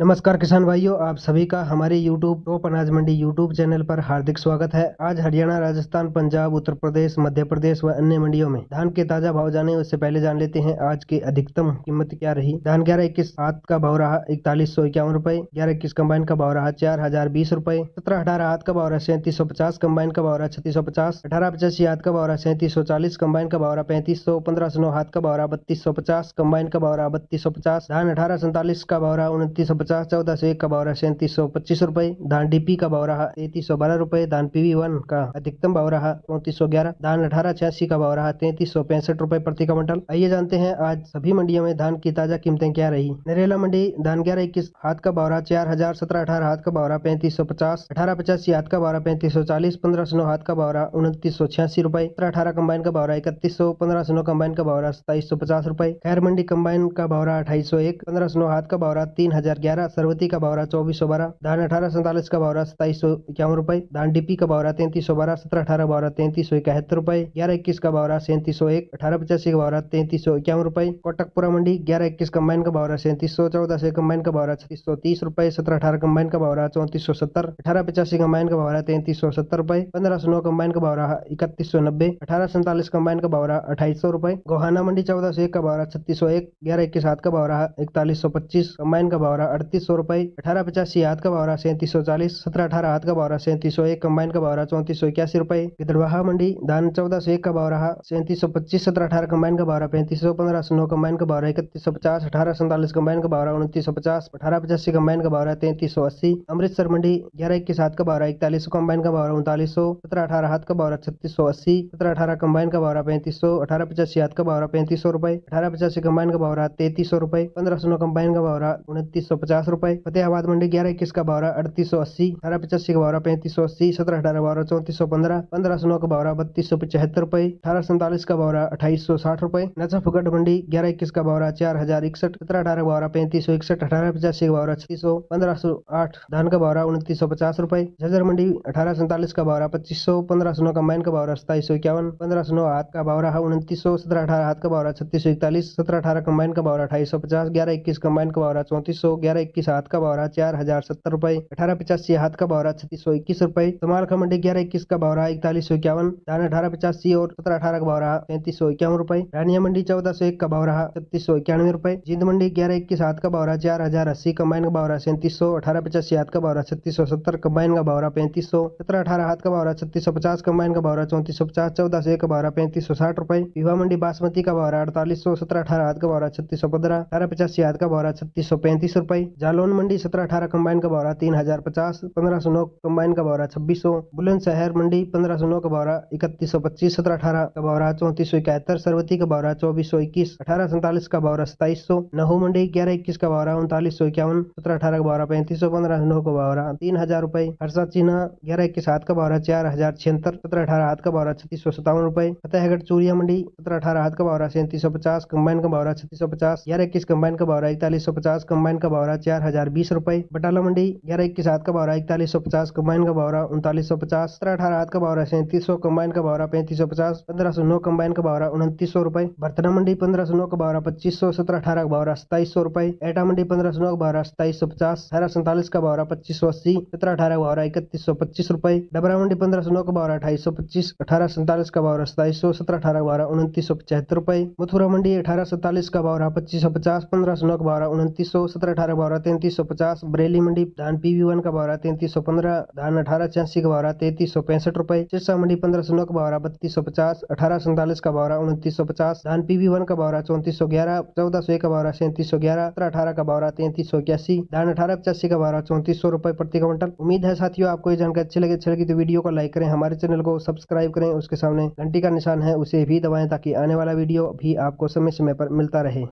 नमस्कार किसान भाइयों, आप सभी का हमारे YouTube टॉप अनाज मंडी YouTube चैनल पर हार्दिक स्वागत है। आज हरियाणा, राजस्थान, पंजाब, उत्तर प्रदेश, मध्य प्रदेश व अन्य मंडियों में धान के ताजा भाव जाने उससे पहले जान लेते हैं आज की अधिकतम कीमत क्या रही। धान 11-21 हाथ का भाव रहा 4151 रुपए, 11-21 कंबाइन का भाव रहा 4020 रुपए, 17-18 हाथ का भाव रहा 3750, कंबाइन का भाव रहा 3650, 18-85 हाथ का भाव रहा 3740, कंबाइन का भाव रहा 3500, 1509 हाथ का भाव रहा 3250, कंबाइन का भाव रहा 3250, धान 1847 का भाव रहा 2950, 1401 का भाव रहा 3725 रुपए, धान डीपी का भाव रहा 3312 रुपए, धान PV1 का अधिकतम भाव रहा 3411, धान 1886 का भाव रहा 3365 रुपए प्रति क्विंटल। आइए जानते हैं आज सभी मंडियों में धान की ताजा कीमतें क्या रही। नरेला मंडी धान 11-21 हाथ का भाव रहा 4000, 17-18 हाथ का भाव रहा 3550, 18-85 हाथ का भाव रहा 3540, 1509 हाथ का भाव रहा 2986 रुपए, 17-18 कंबाइन का भाव रहा 3100, 1509 कंबाइन का भाव रहा 2750 रुपए, खैर मंडी कंबाइन का भाव रहा 2801, 1509 हाथ का भाव रहा 3011, सरवती का भाव रहा 2412, धान 1847 का भाव रहा 2751 रुपए, धान डीपी का भाव रहा 3312, 17-18 भाव रहा 3371 रुपए, 11-21 का भाव रहा 3701, 18-85 का भाव रहा 3351 रुपए, कोटकपुरा मंडी 11-21 कंबाइन का भाव रहा 3700, 14 कंबाइन का भाव रहा 3630 रुपए, 17-18 कंबाइन का भाव रहा 3470, 18-85 कंबाइन का भाव रहा 3370 रुपए, 1509 कंबाइन का भाव रहा 3190, 1847 कंबाइन का भाव रहा 2800 रुपए, गोहाना मंडी 1401 का भाव रहा 3601, 11-21 हाथ का भाव रहा 4125, कंबाइन का भाव रहा 3800 रुपए, 18-85 हाथ का भाव रहा 3740, 17-18 हाथ का भाव रहा 3701, कंबाइन का भाव रहा 3481 रुपए, गिद्धड़वाहा मंडी धान 1401 का भाव रहा 3725, 17-18 कंबाइन का भाव रहा 3500, 1509 कंबाइन का भाव रहा 3150, 1847 कंबाइन का भाव रहा 2950, 18-85 कंबाइन का भाव रहा 3380, अमृतसर मंडी 11-21 हाथ का भाव रहा 4100, कंबाइन का भाव रहा 3900, 17-18 हाथ का भाव रहा 3680, 17-18 कंबाइन का भाव रहा 3500, 18-85 हाथ का भाव रहा 3500 रुपए, 18-85 कंबाइन का भाव रहा 3300 रुपए, 1509 कंबाइन का भाव रहा 2950 रुपए, फतेहाबाद मंडी 11-21 का भाव रहा 3880, 18-85 का भाव रहा 3580, 17-18 भाव रहा 3415, 1509 का भाव रहा 3275 रुपए, 1847 का भाव रहा 2860 रुपए, नजफगढ़ मंडी 11-21 का भाव रहा 4061, 17-18 का भाव रहा 3561, 18-85 का भाव रहा 3600, 1508 धान का भाव रहा 2950 रुपए, झज्जर मंडी 1847 का भाव रहा 2500, 1509 कंबाइन का भाव रहा 2751, 1509 हाथ का भाव रहा 2900, 17-18 हाथ का भाव रहा 3641, 17-18 कंबाइन का भाव रहा 2850, 11-21 कंबाइन का भाव रहा 3400, 11-21 हाथ का भाव रहा 4070 रुपए, 18-85 हाथ का भाव रहा 3621 रुपए, समालखा मंडी 11-21 का भाव रहा 4151, धान 18-85 और 17-18 का भाव रहा 3551 रुपए, रानिया मंडी 1401 का भाव रहा 3691 रुपए, जींद मंडी 11-21 हाथ का भाव रहा 4080, कंबाइन का भाव रहा 3700, 18-85 हाथ का भाव रहा 3670, कंबाइन का भाव रहा 3500, 17-18 हाथ का भाव रहा 3650, कंबाइन का भाव रहा 3450, 1401 का भाव रहा 3560 रुपए, विवाह मंडी बासमती का भाव रहा 4800, 17-18 हाथ का भाव रहा 3615, 18-85 हाथ का भाव रहा 3635 रुपए, जालौन मंडी 17-18 कंबाइन का भाव रहा 3050, 1509 कंबाइन का भाव रहा 2600, बुलंदशहर मंडी 1509 का भाव रहा 3125, 17-18 का भाव रहा 3471, सरवती का भाव रहा 2421, 1847 का भाव रहा 2700, नहू मंडी 11-21 का भाव रहा 3951, 17-18 का भाव रहा 3500, 1509 का भाव रहा 3000 रुपए, हरसा चीना 11-21 हाथ का भाव रहा 4076, 17-18 हाथ का भाव रहा 3657 रुपए, फतेहगढ़ चूरिया मंडी 17-18 हाथ का भाव रहा 3750, कंबाइन का भाव रहा 3650, 11-21 कंबाइन का भाव रहा 4150, कंबाइन का भाव रहा 4020 रुपए, बटाला मंडी 11-21 हाथ का भाव रहा 4150, कंबाइन का भाव रहा 3950, 17-18 हाथ का भाव रहा 3700, कंबाइन का भाव रहा 3550, 1509 कंबाइन का भाव रहा 2900 रुपए, बर्तना मंडी 1509 का भाव रहा 2500, 17-18 का भाव रहा 2700 रुपए, एटा मंडी 1509 का भाव रहा 2750, 1847 का भाव रहा 2580, 17-18 का भाव रहा 3125 रुपए, डबरा मंडी 1509 का भाव रहा 2825, 1847 का भाव रहा 2700, 17-18 का भाव रहा 2975 रुपए, मथुरा मंडी 1847 का भाव रहा 2550, 1509 का भाव रहा 2900, 17-18 का भाव रहा 3350, बरेली मंडी धान PV1 का भाव रहा 3315, धान 1886 का भाव रहा 3365 रुपए, सिरसा मंडी 1509 का भाव रहा 3250, 1847 का भाव रहा 2950, धान PV1 का भाव रहा 3411, 1401 का भाव रहा 3711, 17-18 का भाव रहा 3381, धान 1885 का भाव रहा 3400 रुपए प्रति क्विंटल। उम्मीद है साथियों आपको ये जानकारी अच्छी लगी तो वीडियो को लाइक करें, हमारे चैनल को सब्सक्राइब करें, उसके सामने घंटी का निशान है उसे भी दबाएं ताकि आने वाला वीडियो भी आपको समय समय पर मिलता रहे।